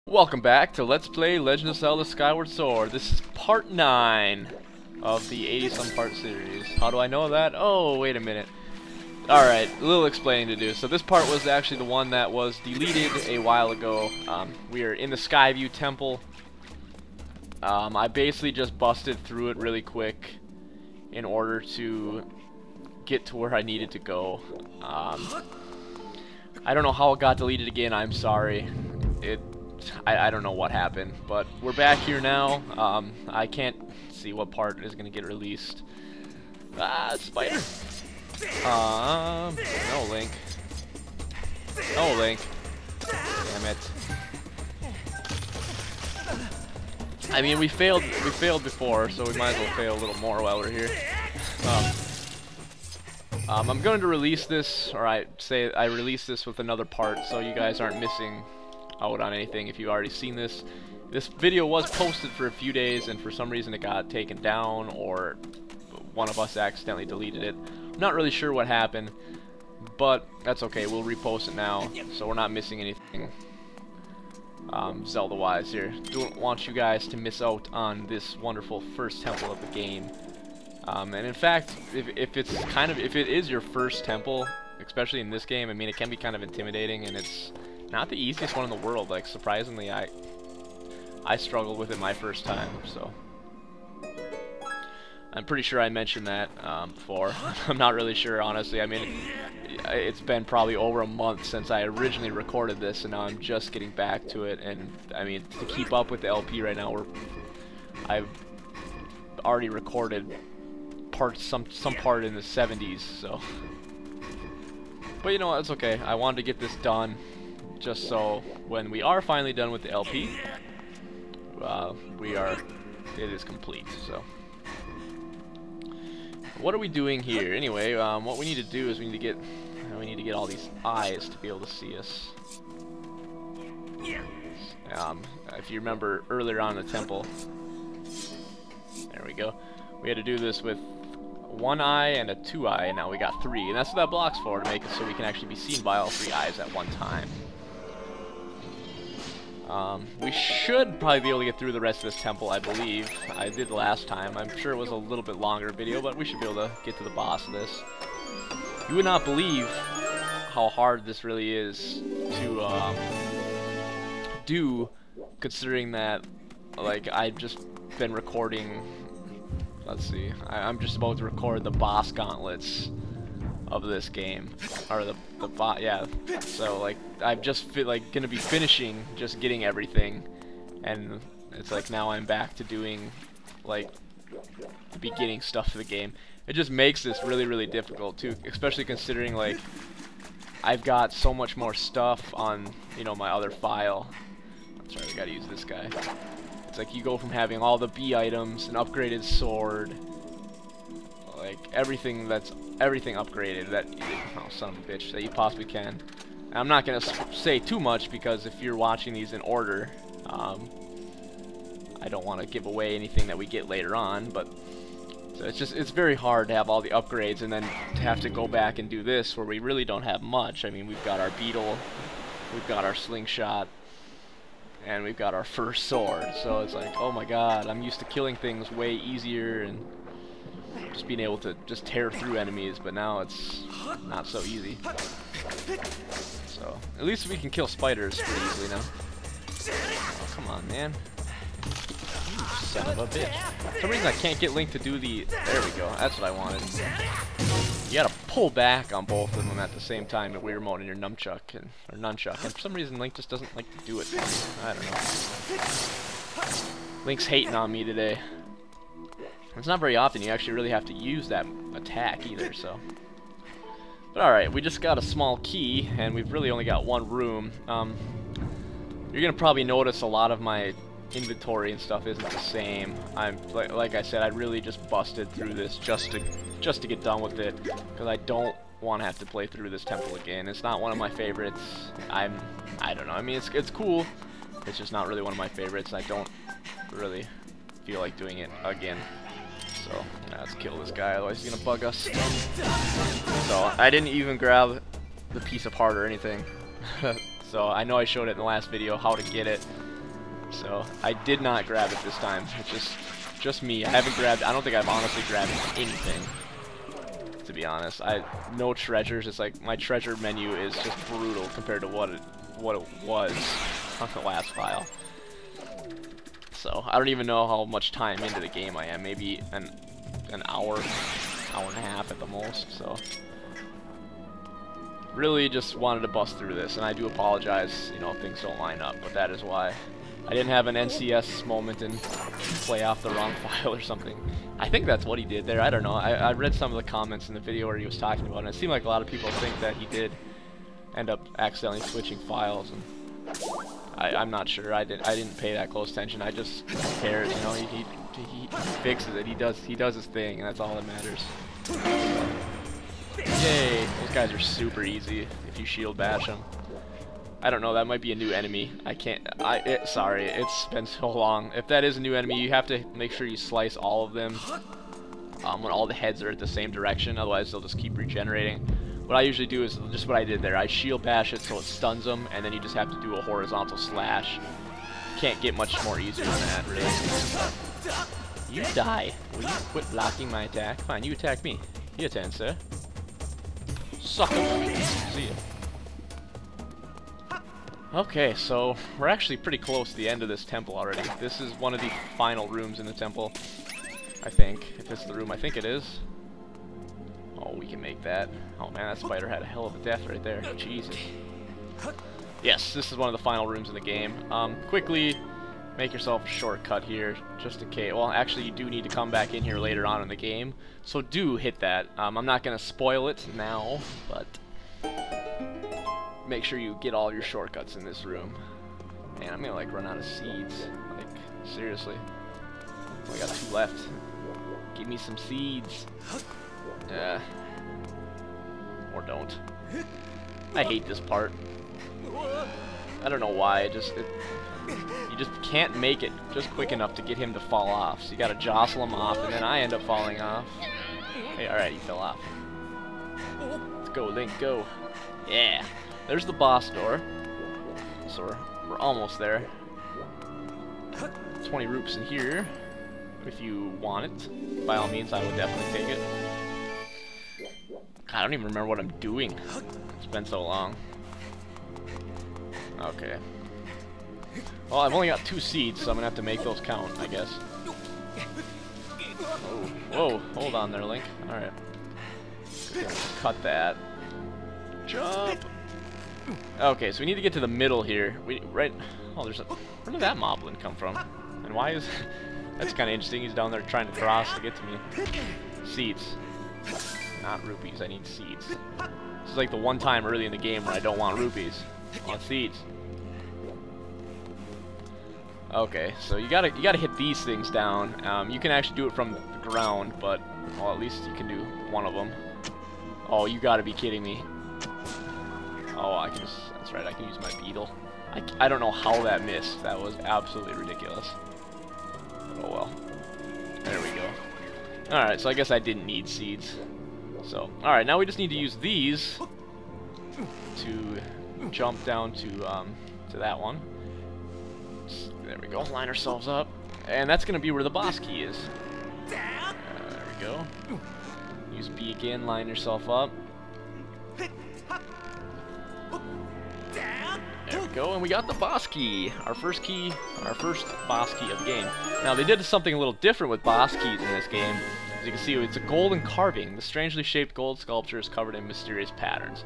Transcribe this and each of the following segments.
Welcome back to Let's Play Legend of Zelda Skyward Sword. This is part 9 of the 80-some part series. How do I know that? Oh, wait a minute. Alright, a little explaining to do. So this part was actually the one that was deleted a while ago. We are in the Skyview Temple. I basically just busted through it really quick in order to get to where I needed to go. I don't know how it got deleted again, I'm sorry. I don't know what happened, but we're back here now. I can't see what part is gonna get released. Spider. No Link. No Link. Damn it. I mean, we failed before, so we might as well fail a little more while we're here. I'm going to release this, or I release this with another part, so you guys aren't missing out on anything if you've already seen this. This video was posted for a few days, and for some reason it got taken down, or one of us accidentally deleted it. I'm not really sure what happened, but that's okay. We'll repost it now, so we're not missing anything Zelda-wise here. Don't want you guys to miss out on this wonderful first temple of the game. And in fact, if it is your first temple, especially in this game, I mean, it can be kind of intimidating, and it's not the easiest one in the world. Like, surprisingly, I struggled with it my first time, so I'm pretty sure I mentioned that before. I'm not really sure, honestly. I mean, it's been probably over a month since I originally recorded this, and now I'm just getting back to it. And I mean, to keep up with the LP right now, I've already recorded some part in the 70s, so. But you know what? It's okay. I wanted to get this done, just so when we are finally done with the LP, it is complete. So what are we doing here anyway? What we need to do is we need to get all these eyes to be able to see us. If you remember earlier on in the temple, there we go, we had to do this with one eye and a 2-eye, and now we got 3, and that's what that block's for, to make it so we can actually be seen by all 3 eyes at one time. We should probably be able to get through the rest of this temple, I believe. I did last time. I'm sure it was a little bit longer video, but we should be able to get to the boss of this. You would not believe how hard this really is to do, considering that, like, I've just been recording. Let's see. I'm just about to record the boss gauntlets of this game, or yeah. So like, I'm just gonna be finishing just getting everything, and it's like now I'm back to doing like the beginning stuff of the game. It just makes this really difficult too, especially considering like I've got so much more stuff on, you know, my other file. Sorry, we gotta use this guy. It's like you go from having all the B items, an upgraded sword, like everything upgraded that, oh son of a bitch, that you possibly can. And I'm not gonna say too much, because if you're watching these in order, I don't want to give away anything that we get later on. But so it's very hard to have all the upgrades and then to have to go back and do this where we really don't have much. I mean, we've got our beetle, we've got our slingshot, and we've got our first sword. So it's like, oh my god, I'm used to killing things way easier and just being able to just tear through enemies, but now it's not so easy. So at least we can kill spiders pretty easily now. Oh, come on, man. You son of a bitch. For some reason I can't get Link to do the... There we go. That's what I wanted. You gotta pull back on both of them at the same time, the Wii Remote and your nunchuck, and for some reason Link just doesn't like to do it. I don't know. Link's hating on me today. It's not very often you actually really have to use that attack either, so. But alright, we just got a small key, and we've really only got one room. You're gonna probably notice a lot of my inventory and stuff isn't the same. Like I said, I really just busted through this just to get done with it, because I don't want to have to play through this temple again. It's not one of my favorites. I don't know. I mean, it's cool. It's just not really one of my favorites. I don't really feel like doing it again. So let's kill this guy, otherwise he's gonna bug us. So I didn't even grab the piece of heart or anything. So I know I showed it in the last video how to get it. So I did not grab it this time. It's just me. I haven't grabbed. I don't think I've honestly grabbed anything. To be honest, no treasures. It's like my treasure menu is just brutal compared to what it was on the last file. So I don't even know how much time into the game I am. Maybe an hour, hour and a half at the most. So really just wanted to bust through this, and I do apologize, you know, if things don't line up, but that is why. I didn't have an NCS moment and play off the wrong file or something. I think that's what he did there. I don't know. I read some of the comments in the video where he was talking about it, and it seemed like a lot of people think that he did end up accidentally switching files, and I'm not sure. I didn't pay that close attention. I just cared, you know. He fixes it. He does his thing, and that's all that matters. Yay! Those guys are super easy if you shield bash them. I don't know, that might be a new enemy. Sorry, it's been so long. If that is a new enemy, you have to make sure you slice all of them when all the heads are at the same direction, otherwise they'll just keep regenerating. What I usually do is just what I did there. I shield bash it so it stuns them, and then you just have to do a horizontal slash. Can't get much more easier than that, really. You die. Will you quit blocking my attack? Fine, you attack me. Your turn, sir. Sucker. See ya. Okay, so we're actually pretty close to the end of this temple already. This is one of the final rooms in the temple, I think. If it's the room, I think it is. Oh, we can make that. Oh man, that spider had a hell of a death right there. Jesus. Yes, this is one of the final rooms in the game. Quickly make yourself a shortcut here, just in case. Well, actually, you do need to come back in here later on in the game, so do hit that. I'm not going to spoil it now, but make sure you get all your shortcuts in this room. Man, I'm gonna like run out of seeds. Like, seriously. We got 2 left. Give me some seeds. Or don't. I hate this part. I don't know why. You just can't make it just quick enough to get him to fall off. So you gotta jostle him off, and then I end up falling off. Hey, alright, he fell off. Let's go, Link, go. Yeah. There's the boss door. So we're almost there. 20 rupees in here. If you want it, by all means, I would definitely take it. God, I don't even remember what I'm doing. It's been so long. Okay. Well, I've only got 2 seeds, so I'm gonna have to make those count, I guess. Oh, whoa, hold on there, Link. Alright. Cut that. Jump! Okay, so we need to get to the middle here. Oh, where did that moblin come from? And why is... That's kind of interesting. He's down there trying to cross to get to me. Seeds. Not rupees, I need seeds. This is like the one time early in the game where I don't want rupees. I want seeds. Okay, so you gotta hit these things down. You can actually do it from the ground, but well, at least you can do one of them. Oh, you gotta be kidding me. Oh, I can just, that's right, I can use my beetle. I don't know how that missed. That was absolutely ridiculous. Oh well. There we go. Alright, so I guess I didn't need seeds. So, alright, now we just need to use these to jump down to that one. There we go, line ourselves up. And that's going to be where the boss key is. There we go. Use B again, line yourself up. There we go, and we got the boss key. Our first boss key of the game. Now, they did something a little different with boss keys in this game. As you can see, it's a golden carving. The strangely shaped gold sculpture is covered in mysterious patterns.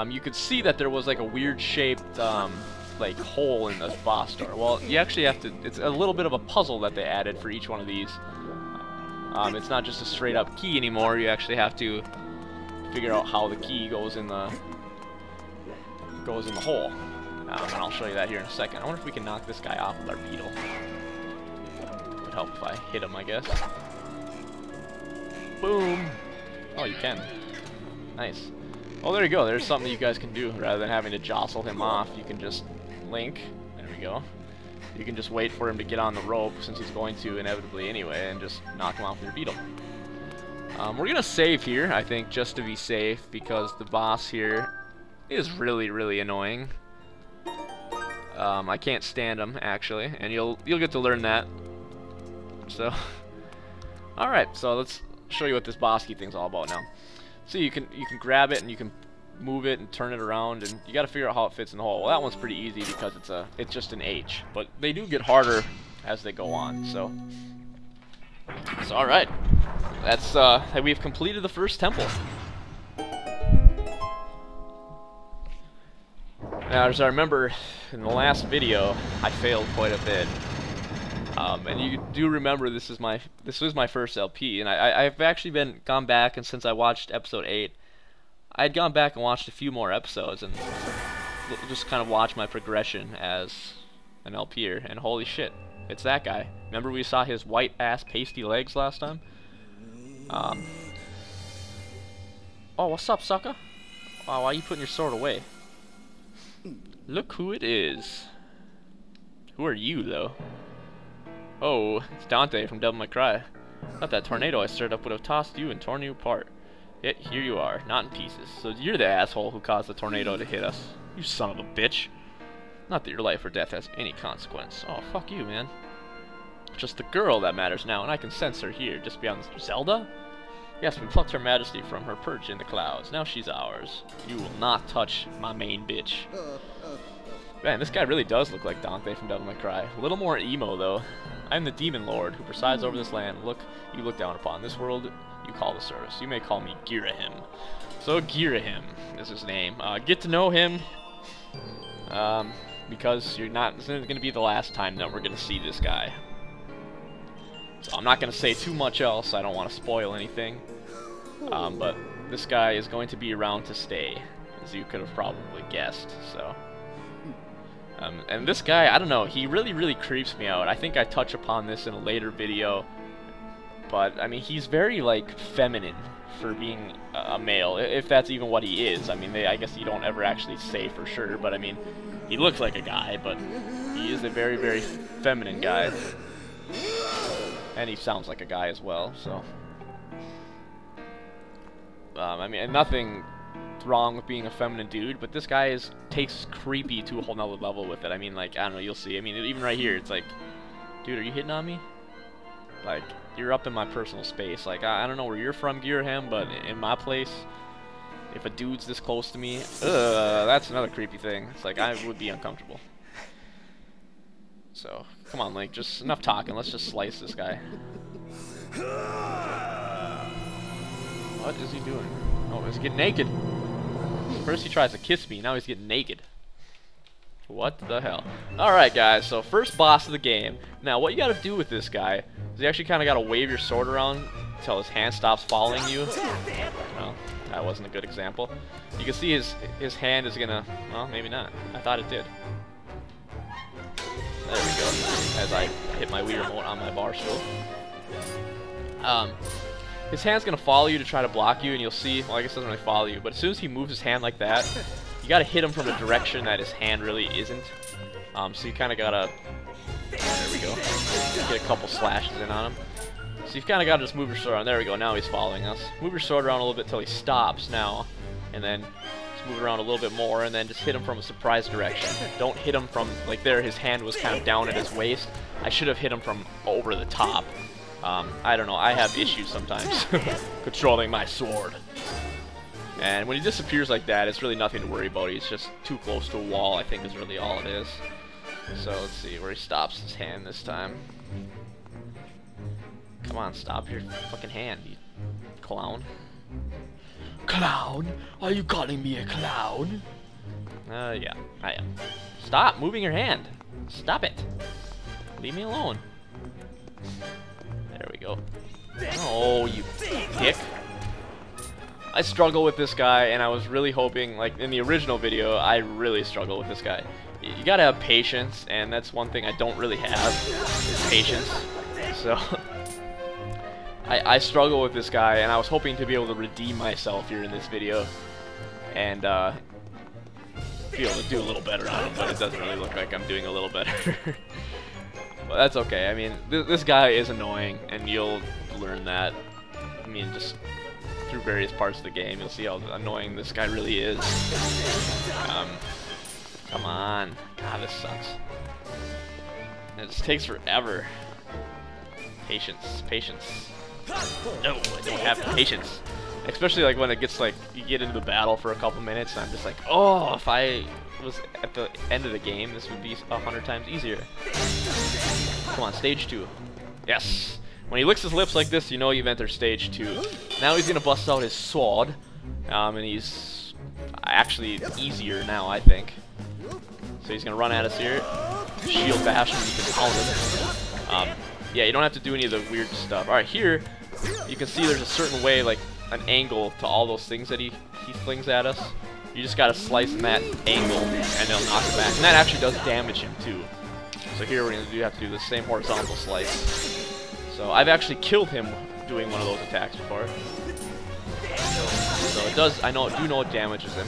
You could see that there was like a weird shaped like hole in the boss door. Well, you actually have to, it's a little bit of a puzzle that they added for each one of these. It's not just a straight up key anymore. You actually have to figure out how the key goes in the hole. And I'll show you that here in a second. I wonder if we can knock this guy off with our beetle. It would help if I hit him, I guess. Boom! Oh, you can. Nice. Well, there you go. There's something you guys can do. Rather than having to jostle him off, you can just link. There we go. You can just wait for him to get on the rope, since he's going to inevitably anyway, and just knock him off with your beetle. We're going to save here, I think, just to be safe, because the boss here is really, really annoying. I can't stand them actually, and you'll get to learn that. So, all right. So let's show you what this boss key thing's all about now. So you can grab it and you can move it and turn it around, and you got to figure out how it fits in the hole. Well, that one's pretty easy because it's just an H, but they do get harder as they go on. So all right. That's we've completed the first temple. Now, as I remember in the last video, I failed quite a bit. And you do remember this was my first LP, and I've actually gone back, and since I watched episode 8, I had gone back and watched a few more episodes and just kind of watched my progression as an LPer, and holy shit, it's that guy. Remember we saw his white ass pasty legs last time? Oh, what's up, sucker? Wow, why are you putting your sword away? Look who it is. Who are you, though? Oh, it's Dante from Devil May Cry. Thought that tornado I stirred up would have tossed you and torn you apart. Yet here you are, not in pieces. So you're the asshole who caused the tornado to hit us. You son of a bitch. Not that your life or death has any consequence. Oh, fuck you, man. Just the girl that matters now, and I can sense her here, just beyond Zelda? Yes, we plucked her majesty from her perch in the clouds. Now she's ours. You will not touch my main bitch. Man, this guy really does look like Dante from Devil May Cry. A little more emo, though. I am the demon lord who presides over this land. You look down upon. This world you call the service. You may call me Girahim. So Girahim is his name. Get to know him, because this isn't going to be the last time that we're going to see this guy. So I'm not going to say too much else. I don't want to spoil anything. But this guy is going to be around to stay, as you could have probably guessed. So. And this guy, I don't know, he really creeps me out. I think I touch upon this in a later video, but I mean, he's very like feminine for being a male, if that's even what he is. I mean, I guess you don't ever actually say for sure, but I mean, he looks like a guy, but he is a very feminine guy, and he sounds like a guy as well. So I mean, and nothing wrong with being a feminine dude, but this guy takes creepy to a whole nother level with it. I mean, like, I don't know, you'll see. I mean, even right here, it's like, dude, are you hitting on me? Like, you're up in my personal space. Like, I don't know where you're from, Girahim, but in my place, if a dude's this close to me, that's another creepy thing. It's like, I would be uncomfortable. So, come on, Link, just enough talking. Let's just slice this guy. What is he doing? Oh, he's getting naked. First he tries to kiss me, now he's getting naked. What the hell? Alright guys, so first boss of the game. Now what you gotta do with this guy is you actually kinda gotta wave your sword around until his hand stops following you. Well, that wasn't a good example. You can see his hand is gonna, well, maybe not. I thought it did. There we go. As I hit my Wii remote on my bar stool. His hand's gonna follow you to try to block you, and you'll see, well, I guess it doesn't really follow you, but as soon as he moves his hand like that, you gotta hit him from a direction that his hand really isn't. So you kinda gotta, there we go, get a couple slashes in on him. So you've kinda gotta just move your sword around. There we go, now he's following us. Move your sword around a little bit till he stops now, and then just move it around a little bit more, and then just hit him from a surprise direction. Don't hit him from, like there, his hand was kind of down at his waist. I should have hit him from over the top. I don't know, I have issues sometimes controlling my sword. And when he disappears like that, it's really nothing to worry about. He's just too close to a wall, I think is really all it is. So let's see where he stops his hand this time. Come on, stop your fucking hand, you clown. Clown? Are you calling me a clown? Yeah, I am. Stop moving your hand. Stop it. Leave me alone. There we go. Oh, you dick. I struggle with this guy, and I was really hoping, like in the original video, I really struggle with this guy. You gotta have patience, and that's one thing I don't really have, is patience. So, I struggle with this guy, and I was hoping to be able to redeem myself here in this video, and be able to do a little better on him, but it doesn't really look like I'm doing a little better. But that's okay. I mean, this guy is annoying, and you'll learn that. I mean, just through various parts of the game, you'll see how annoying this guy really is. Come on. God, this sucks. It just takes forever. Patience, patience. No, I don't have patience. Especially like when it gets like, you get into the battle for a couple minutes and I'm just like, oh, if I was at the end of the game, this would be 100 times easier. Come on, stage 2. Yes! When he licks his lips like this, you know you've entered stage 2. Now he's gonna bust out his sword, and he's actually easier now, I think. So he's gonna run at us here, shield bash, and you can pound him. Yeah, you don't have to do any of the weird stuff. Alright, here, you can see there's a certain way, like, an angle to all those things that he flings at us. You just gotta slice in that angle, and they'll knock it back. And that actually does damage him, too. So here we're gonna have to do the same horizontal slice. So I've actually killed him doing one of those attacks before. So it does, do know it damages him.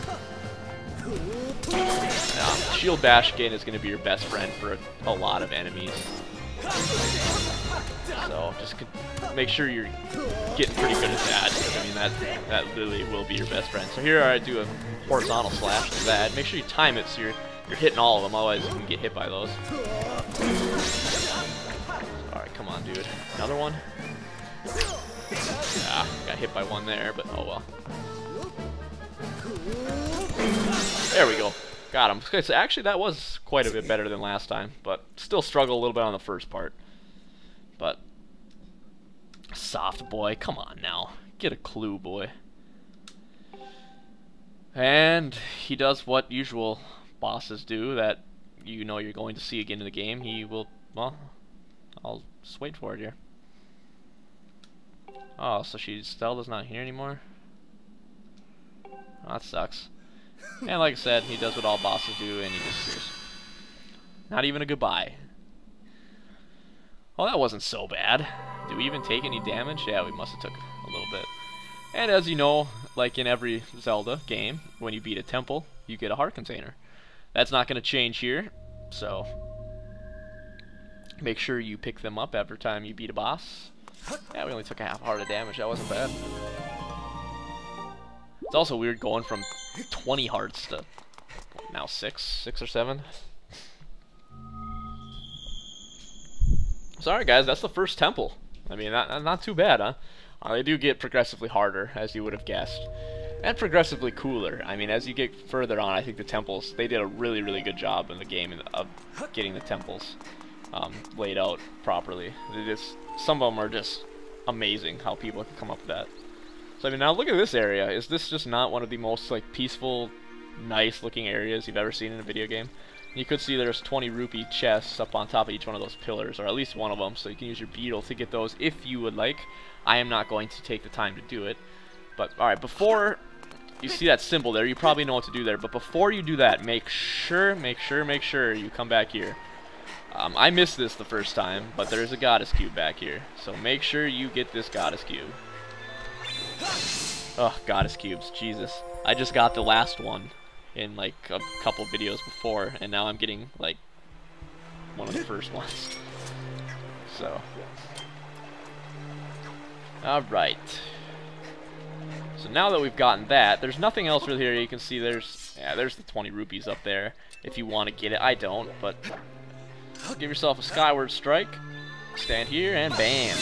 Shield bash again is going to be your best friend for a lot of enemies. So just make sure you're getting pretty good at that, because I mean that literally will be your best friend. So here I do a horizontal slash like that. Make sure you time it so you're hitting all of them, otherwise you can get hit by those. Alright, come on, dude. Another one? Ah, got hit by one there, but oh well. There we go. Got him. Okay, so actually that was quite a bit better than last time, but still struggle a little bit on the first part. But soft boy, come on now. Get a clue, boy. And he does what usual bosses do that you know you're going to see again in the game. He will, well, I'll just wait for it here. Oh, so Zelda's not here anymore? Oh, that sucks. And like I said, he does what all bosses do, and he disappears. Not even a goodbye. Well, that wasn't so bad. Did we even take any damage? Yeah, we must have took a little bit. And as you know, like in every Zelda game, when you beat a temple, you get a heart container. That's not going to change here, so make sure you pick them up every time you beat a boss. Yeah, we only took a half heart of damage. That wasn't bad. It's also weird going from 20 hearts to what, now 6 or 7. So alright guys, that's the first temple. I mean, not too bad, huh? They do get progressively harder, as you would have guessed. And progressively cooler. I mean, as you get further on, I think the temples, they did a really, really good job in the game of getting the temples laid out properly. Some of them are just amazing how people can come up with that. So I mean, now look at this area. Is this just not one of the most like peaceful, nice looking areas you've ever seen in a video game? You could see there's 20 rupee chests up on top of each one of those pillars, or at least one of them, so you can use your beetle to get those if you would like. I am not going to take the time to do it. But alright, before you see that symbol there, you probably know what to do there, but before you do that, make sure you come back here. I missed this the first time, but there's a goddess cube back here, so make sure you get this goddess cube. Ugh, goddess cubes, Jesus. I just got the last one in like a couple videos before, and now I'm getting like one of the first ones. So, alright. So now that we've gotten that, there's nothing else really here. You can see there's the 20 rupees up there if you want to get it. I don't, but give yourself a Skyward strike, stand here, and bam.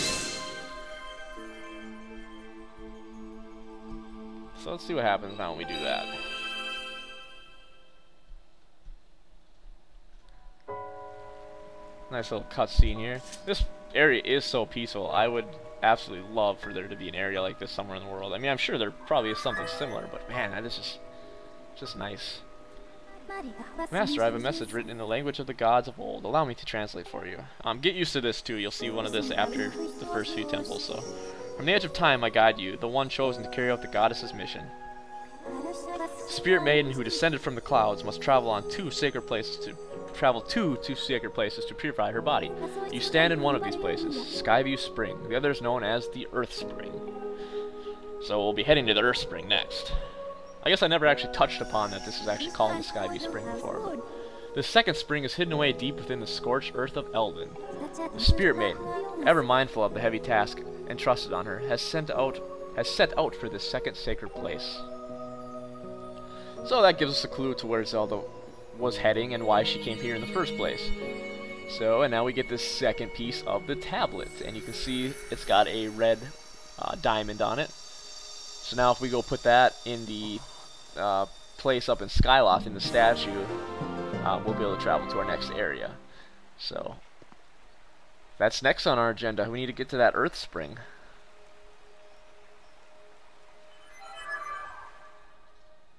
So let's see what happens now when we do that. Nice little cutscene here. This area is so peaceful. I would absolutely love for there to be an area like this somewhere in the world. I mean, I'm sure there probably is something similar, but man, that is just nice. Master, I have a message written in the language of the gods of old. Allow me to translate for you. Get used to this too. You'll see one of this after the first few temples. So, from the edge of time, I guide you, the one chosen to carry out the goddess's mission. Spirit maiden who descended from the clouds must travel to two sacred places to purify her body. You stand in one of these places, Skyview Spring. The other is known as the Earth Spring. So we'll be heading to the Earth Spring next. I guess I never actually touched upon that this is actually called the Skyview Spring before. But the second spring is hidden away deep within the scorched earth of Eldin. The Spirit Maiden, ever mindful of the heavy task entrusted on her, has set out for this second sacred place. So that gives us a clue to where Zelda was heading and why she came here in the first place. So, and now we get this second piece of the tablet, and you can see it's got a red diamond on it. So now if we go put that in the place up in Skyloft in the statue, we'll be able to travel to our next area. So that's next on our agenda. We need to get to that Earth Spring.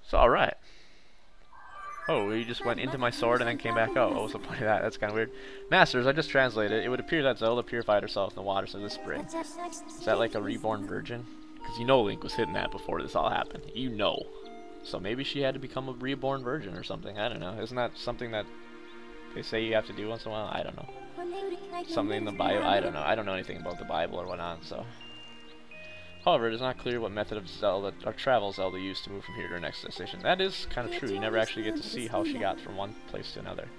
So alright. Oh, you just went into my sword and then came back out. What was the point of that? That's kind of weird. Masters, I just translated. It would appear that Zelda purified herself in the waters of this spring. Is that like a reborn virgin? Because you know Link was hitting that before this all happened. You know. So maybe she had to become a reborn virgin or something. I don't know. Isn't that something that they say you have to do once in a while? I don't know. Something in the Bible. I don't know. I don't know anything about the Bible or whatnot, so. However, it is not clear what method of Zelda or travel Zelda used to move from here to her next destination. That is kind of true. You never actually get to see how she got from one place to another.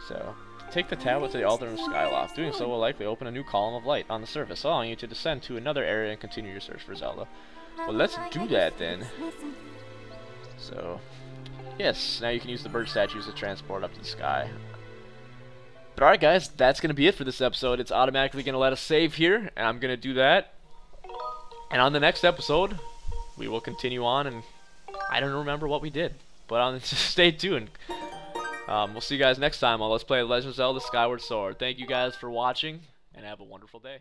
So, take the tablet to the altar in Skyloft. Doing so will likely open a new column of light on the surface, allowing you to descend to another area and continue your search for Zelda. Well, let's do that then. So, yes, now you can use the bird statues to transport up to the sky. But alright guys, that's going to be it for this episode. It's automatically going to let us save here, and I'm going to do that. And on the next episode, we will continue on, and I don't remember what we did. But just stay tuned. We'll see you guys next time on Let's Play Legend of Zelda Skyward Sword. Thank you guys for watching, and have a wonderful day.